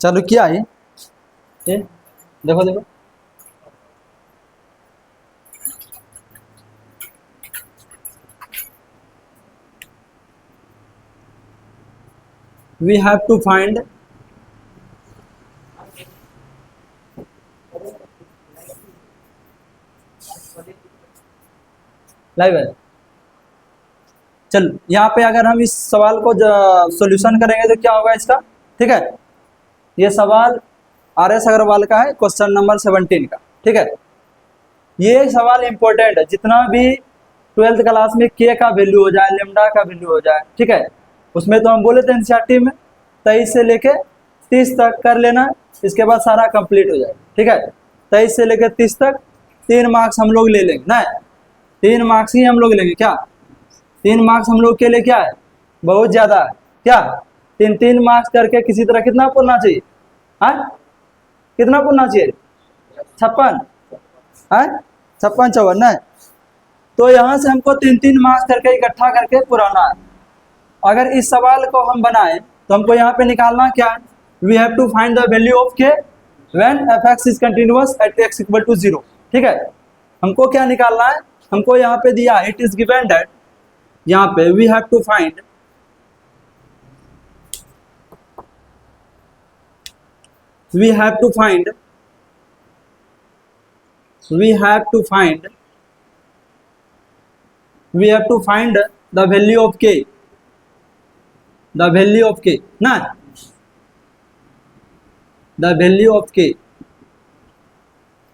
चालू किया है ये, देखो देखो we have to find live है। चल यहाँ पे अगर हम इस सवाल को सॉल्यूशन करेंगे तो क्या होगा इसका, ठीक है। ये सवाल RS अग्रवाल का है, क्वेश्चन नंबर 17 का, ठीक है। ये सवाल इंपॉर्टेंट है, जितना भी 12th क्लास में के का वैल्यू हो जाए, लेमडा का वैल्यू हो जाए, ठीक है। उसमें तो हम बोले थे एनसीईआरटी में 23 से लेके 30 तक कर लेना, इसके बाद सारा कंप्लीट हो जाए, ठीक है। 23 से लेकर 30 तक 3 मार्क्स हम लोग ले लेंगे ना, 3 मार्क्स ही हम लोग लेंगे क्या, 3 मार्क्स हम लोग के लिए क्या है, बहुत ज़्यादा है क्या। 3 मार्क्स करके किसी तरह कितना पढ़ना चाहिए, हाँ कितना पढ़ना चाहिए, 56, हाँ 56 54 है। तो यहाँ से हमको 3 मार्क्स करके इकट्ठा करके पुराना है। अगर इस सवाल को हम बनाएं तो हमको यहाँ पे निकालना क्या है, we have to find the value of k when f(x) is continuous at x equal to 0, ठीक है। हमको क्या निकालना है, हमको यहाँ पे दिया इट इज गिवन दैट, यहाँ पे we have to find we have to find the value of k, the value of k ना, the value of k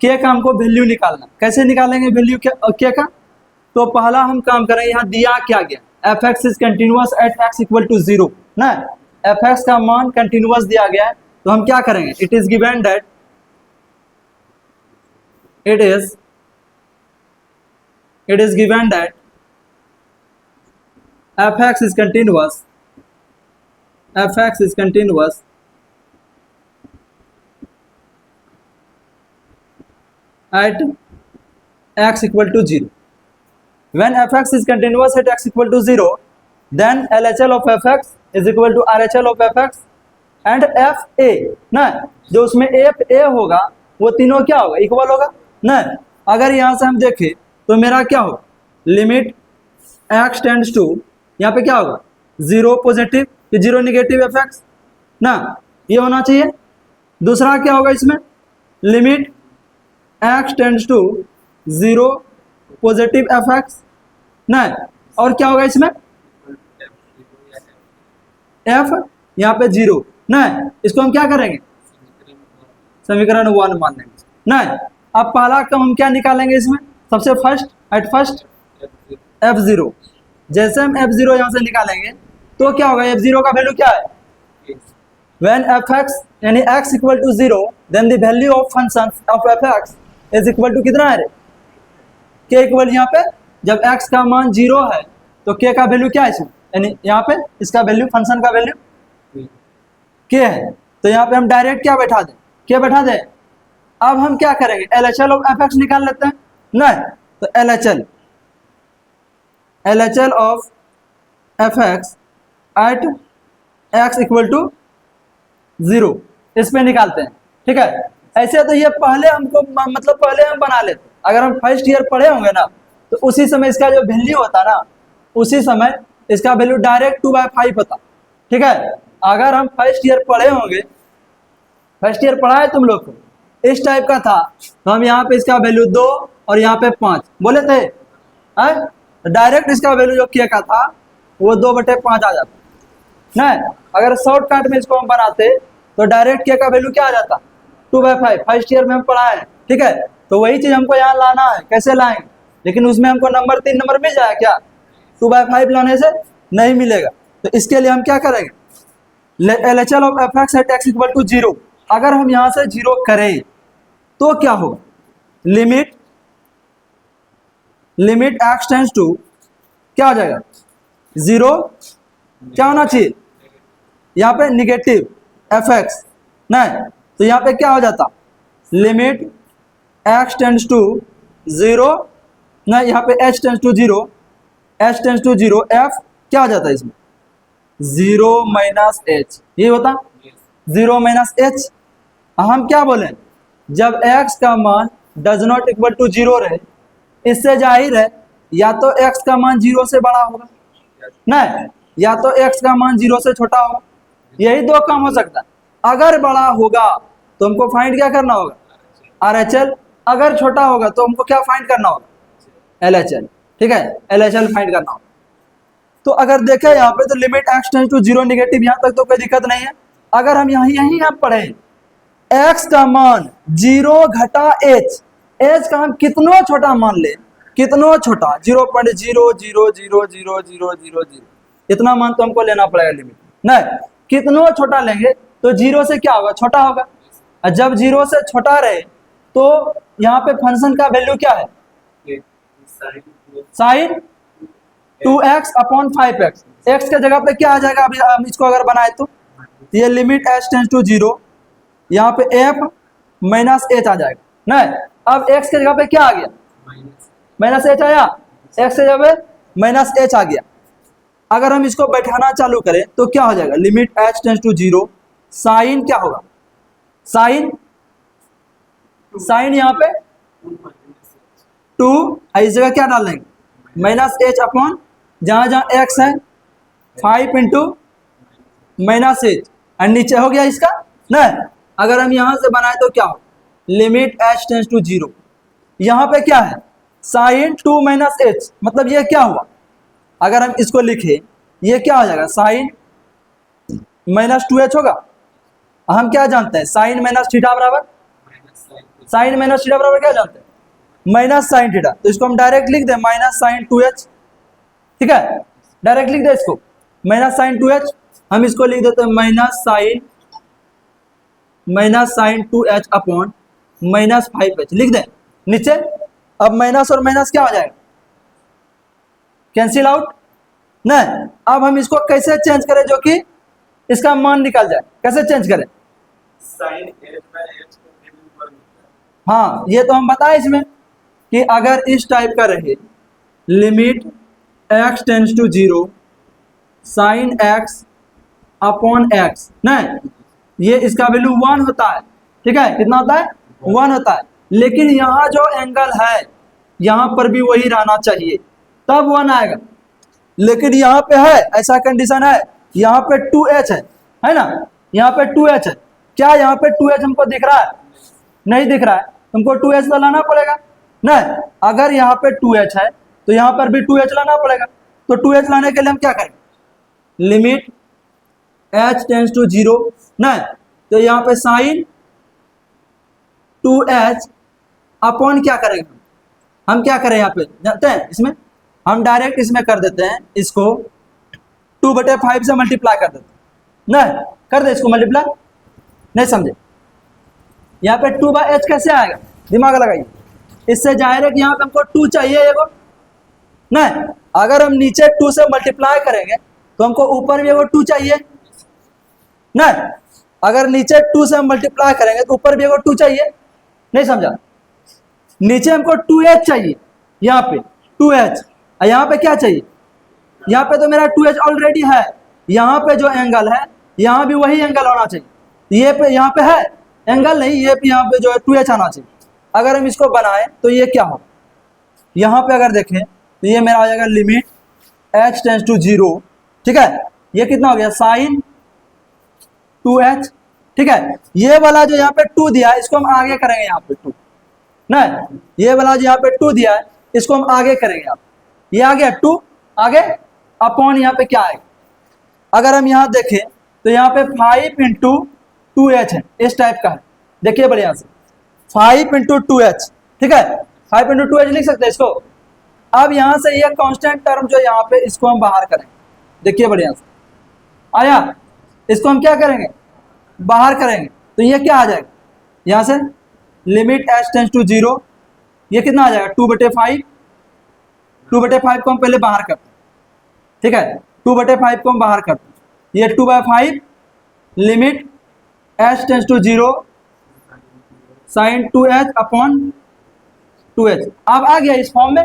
का हमको वैल्यू निकालना। कैसे निकालेंगे वैल्यू k का, तो पहला हम काम करें, यहाँ दिया क्या गया, f(x) is continuous at x equal to 0 ना, f(x) का मान कंटिन्यूअस दिया गया है, तो हम क्या करेंगे, it is given that it is given that f(x) is continuous at x equal to 0. When f(x) is continuous at x equal to 0, then LHL of f(x) is equal to RHL of f(x) and fa ना, जो उसमें fa होगा वो तीनों क्या होगा, equal होगा ना। अगर यहाँ से हम देखें तो मेरा क्या होगा, लिमिट x टेंड्स टू, यहाँ पे क्या होगा 0 पॉजिटिव, 0 निगेटिव f(x) ना, ये होना चाहिए। दूसरा क्या होगा इसमें, limit x tends to 0 positive f(x) ना, और क्या होगा इसमें f यहाँ पे 0 ना, इसको हम क्या करेंगे, समीकरण 1 मान लेंगे ना। अब पहला क्रम हम क्या निकालेंगे इसमें, सबसे फर्स्ट f0, जैसे हम f0 यहाँ से निकालेंगे तो क्या होगा, f0 का वैल्यू क्या है, when f(x) यानी x equal to 0, then the value of function of f(x) is equal to कितना है, k इक्वल, यहाँ पे जब x का मान 0 है तो k का वैल्यू क्या है इसमें, यानी यहाँ पे इसका वैल्यू, फंक्शन का वैल्यू k है, तो यहाँ पे हम डायरेक्ट क्या बैठा दें, k बैठा दें। अब हम क्या करेंगे, LHL ऑफ f(x) निकाल लेते हैं ना, तो LHL of f(x) at x equal to 0, इस पे निकालते हैं, ठीक है। ऐसे तो ये पहले हमको मतलब पहले हम बना लेते, अगर हम फर्स्ट ईयर पढ़े होंगे ना तो उसी समय इसका जो वैल्यू होता ना, उसी समय इसका वैल्यू डायरेक्ट 2/5 होता, ठीक है। अगर हम फर्स्ट ईयर पढ़े होंगे, फर्स्ट ईयर पढ़ा है तुम लोग को, इस टाइप का था, तो हम यहाँ पे इसका वैल्यू 2 और यहाँ पे 5 बोले थे, डायरेक्ट इसका वैल्यू जो k का था वो 2/5 आ जाता ना। अगर शॉर्टकट में इसको हम बनाते तो डायरेक्ट k का वैल्यू क्या आ जाता, 2/5, फर्स्ट ईयर में हम पढ़ा है, ठीक है। तो वही चीज हमको यहाँ लाना है, कैसे लाएंगे, लेकिन उसमें हमको नंबर 3 नंबर मिल जाए क्या, 2/5 लाने से नहीं मिलेगा। तो इसके लिए हम क्या करेंगे, LHL of f(x) at x equal to 0, अगर हम यहाँ से 0 करें तो क्या होगा, लिमिट x टेंड्स टू क्या हो जाएगा 0, क्या होना चाहिए यहाँ पे निगेटिव f(x) नहीं, तो यहाँ पे क्या हो जाता, लिमिट x टेंड्स टू 0 ना, यहाँ पे h टेंड्स टू 0, f क्या हो जाता है इसमें 0 - h, ये होता 0 माइनस एच। हम क्या बोले, जब x का मान डज नॉट इक्वल टू 0 रहे, इससे जाहिर है या तो x का मान 0 से बड़ा होगा, नहीं, या तो x का मान 0 से छोटा होगा। यही दो काम हो सकता है। अगर बड़ा होगा तो हमको फाइंड क्या करना होगा, RHL। अगर छोटा होगा तो हमको क्या फाइंड करना होगा, LHL। ठीक है, LHL फाइंड करना होगा। तो अगर देखें यहाँ पे तो limit x tends to 0 negative, यहाँ तक तो कोई दिक्कत नहीं है। अगर हम यहीं आप पढ़े x का मान 0 घटा h का हम कितना छोटा मान ले, कितना छोटा 0.0000000, इतना मान तो हमको लेना पड़ेगा लिमिट, नहीं कितना छोटा लेंगे तो 0 से क्या होगा, छोटा होगा। और जब 0 से छोटा रहे तो यहाँ पे फंक्शन का वैल्यू क्या है, sign 2x upon 5x। x के जगह पे क्या आ जाएगा, अभी हम इसको अगर बनाए तो ये लिमिट h टेंड्स टू 0, यहाँ पे f माइनस h आ जाएगा, नहीं अब x के जगह पे क्या आ गया, माइनस h आया, x के जगह पे माइनस h आ गया। अगर हम इसको बैठाना चालू करें तो क्या हो जाएगा, limit h tends to 0, sine क्या होगा, साइन यहाँ पे 2, इस जगह क्या डाल देंगे माइनस h अपॉन जहां जहां x है 5 इंटू माइनस h, और नीचे हो गया इसका, नहीं अगर हम यहां से बनाए तो क्या हो, लिमिट h टेंड्स टू 0, यहाँ पे क्या है साइन 2 माइनस h, मतलब ये क्या हुआ, अगर हम इसको लिखे ये क्या हो जाएगा, साइन माइनस 2h होगा। हम क्या जानते हैं, साइन माइनस थीटा बराबर, साइन माइनस थीटा बराबर क्या जानते हैं, माइनस साइन थीटा। तो इसको हम डायरेक्ट लिख दें माइनस साइन 2h, ठीक है, डायरेक्ट लिख दे इसको माइनस साइन 2h। हम इसको लिख देते हैं minus sign 2h upon minus 5h, लिख दें नीचे। अब माइनस और माइनस क्या हो जाएगा, कैंसिल आउट, नहीं अब हम इसको कैसे चेंज करें जो कि इसका मान निकल जाए, कैसे चेंज करें, साइन h बाय h को वैल्यू पर मिलता है। हाँ ये तो हम बताए इसमें कि अगर इस टाइप का रहे limit x tends to 0 sine x upon x, नहीं ये इसका वैल्यू 1 होता है, ठीक है, कितना होता है 1 होता है। लेकिन यहाँ जो एंगल है यहाँ पर भी वही रहना चाहिए तब 1 आएगा, लेकिन यहाँ पे है ऐसा कंडीशन है, यहाँ पे 2h है ना, यहाँ पे 2h है, क्या यहाँ पे 2h हमको दिख रहा है, नहीं दिख रहा है, तुमको 2h तो लाना पड़ेगा, नहीं अगर यहाँ पे 2h है तो यहाँ पर भी 2h लाना पड़ेगा। तो 2h लाने के लिए हम क्या करेंगे, लिमिट h टेंड्स टू 0, नहीं तो यहाँ पे साइन 2h अपॉन क्या करेंगे, हम क्या करें यहाँ पे जानते हैं, इसमें हम डायरेक्ट इसमें कर देते हैं, इसको 2/5 से मल्टीप्लाई कर देते हैं, नहीं कर दे इसको मल्टीप्लाई, नहीं समझे, यहाँ पे 2/h कैसे आएगा, दिमाग लगाइए, इससे जाहिर है कि यहाँ पे हमको 2 चाहिए एगो, नहीं अगर हम नीचे 2 से मल्टीप्लाई करेंगे तो हमको ऊपर भी एगो 2 चाहिए, नहीं अगर नीचे 2 से हम मल्टीप्लाई करेंगे तो ऊपर भी एगो 2 चाहिए, नहीं समझा, नीचे हमको 2h चाहिए, यहाँ पे 2h, और यहाँ पे क्या चाहिए, यहाँ पे तो मेरा 2h ऑलरेडी है, यहाँ पे जो एंगल है यहाँ भी वही एंगल होना चाहिए, ये पे यहाँ पे है एंगल नहीं, ये पे यहाँ पे जो है 2h आना चाहिए। अगर हम इसको बनाएं तो ये क्या हो, यहाँ पे अगर देखें तो ये मेरा आ जाएगा लिमिट h टेंड्स टू 0, ठीक है, ये कितना हो गया साइन 2h, ठीक है, ये वाला जो यहाँ पे 2 दिया है इसको हम आगे करेंगे, यहाँ पे 2 नहीं, ये वाला जो यहाँ पे 2 दिया है इसको हम आगे करेंगे, आप ये आ गया 2 आगे अपॉन यहाँ पे क्या आएगा, अगर हम यहाँ देखें तो यहाँ पे 5 इंटू 2h है, इस टाइप का है, देखिए बढ़िया से 5 इंटू 2h, ठीक है, 5 इंटू 2h लिख सकते हैं इसको। अब यहाँ से ये कांस्टेंट टर्म जो यहाँ पे इसको हम बाहर करेंगे, देखिए बढ़िया से आया, इसको हम क्या करेंगे बाहर करेंगे तो ये क्या आ जाएगा, यहाँ से लिमिट h टेंड्स टू 0, ये कितना आ जाएगा 2/5, 2/5 को हम पहले बाहर करते हैं, ठीक है, 2/5 को हम बाहर करते हैं, ये 2/5 limit h tends to 0 sine 2h upon 2h। अब आ गया इस फॉर्म में,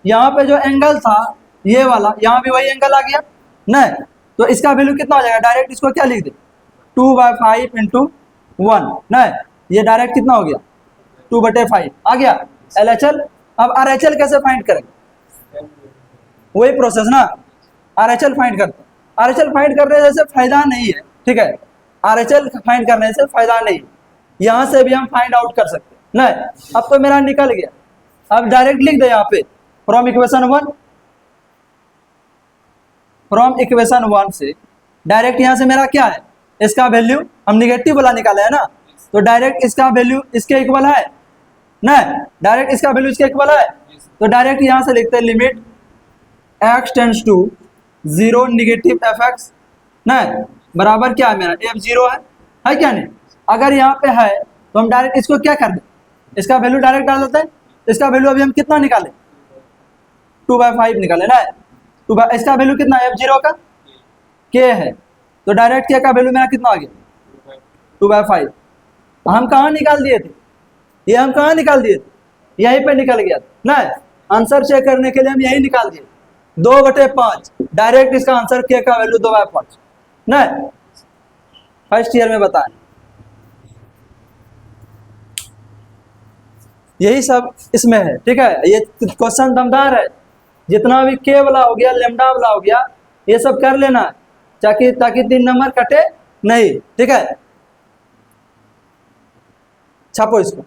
यहाँ पे जो एंगल था ये वाला यहाँ भी वही एंगल आ गया, नहीं तो इसका वैल्यू कितना हो जाएगा, डायरेक्ट इसको क्या लिख दे 2/5 इंटू 1 ना, ये डायरेक्ट कितना हो गया 2/5 आ गया LHL। अब RHL कैसे फाइंड करेंगे, वही प्रोसेस ना, RHL फाइंड करते हैं। RHL फाइंड करने से फायदा नहीं है, ठीक है, RHL फाइंड करने से फायदा नहीं, यहाँ से भी हम फाइंड आउट कर सकते हैं ना। अब तो मेरा निकल गया, अब डायरेक्ट लिख दे यहाँ पे फ्रॉम इक्वेशन 1, फ्रॉम इक्वेशन 1 से डायरेक्ट यहाँ से मेरा क्या है, इसका वैल्यू हम निगेटिव वाला निकाले है ना, तो डायरेक्ट इसका वैल्यू इसके इक्वल है ना, डायरेक्ट इसका वैल्यू इसके इक्वल है, तो डायरेक्ट यहाँ से लिखते हैं limit x tends to 0 negative fx ना, बराबर क्या है मेरा f0 है क्या नहीं। अगर यहाँ पे है तो हम डायरेक्ट इसको क्या कर दें, इसका वैल्यू डायरेक्ट डाल देते हैं। इसका वैल्यू अभी हम कितना निकाले 2/5 निकाले ना, इसका वैल्यू कितना है f0 का k है, तो डायरेक्ट k का वैल्यू मेरा कितना आ गया 2/5। हम कहाँ निकाल दिए थे, ये हम कहाँ निकाल दिए थे, यहीं पे निकल गया ना। आंसर चेक करने के लिए हम यही निकाल दिए 2/5, डायरेक्ट इसका आंसर k का वैल्यू 2/5 ना, फर्स्ट ईयर में बताएं। यही सब इसमें है, ठीक है, ये क्वेश्चन दमदार है, जितना भी k वाला हो गया लेमडा वाला हो गया ये सब कर लेना ताकि 3 नंबर कटे नहीं, ठीक है। छापो इसको।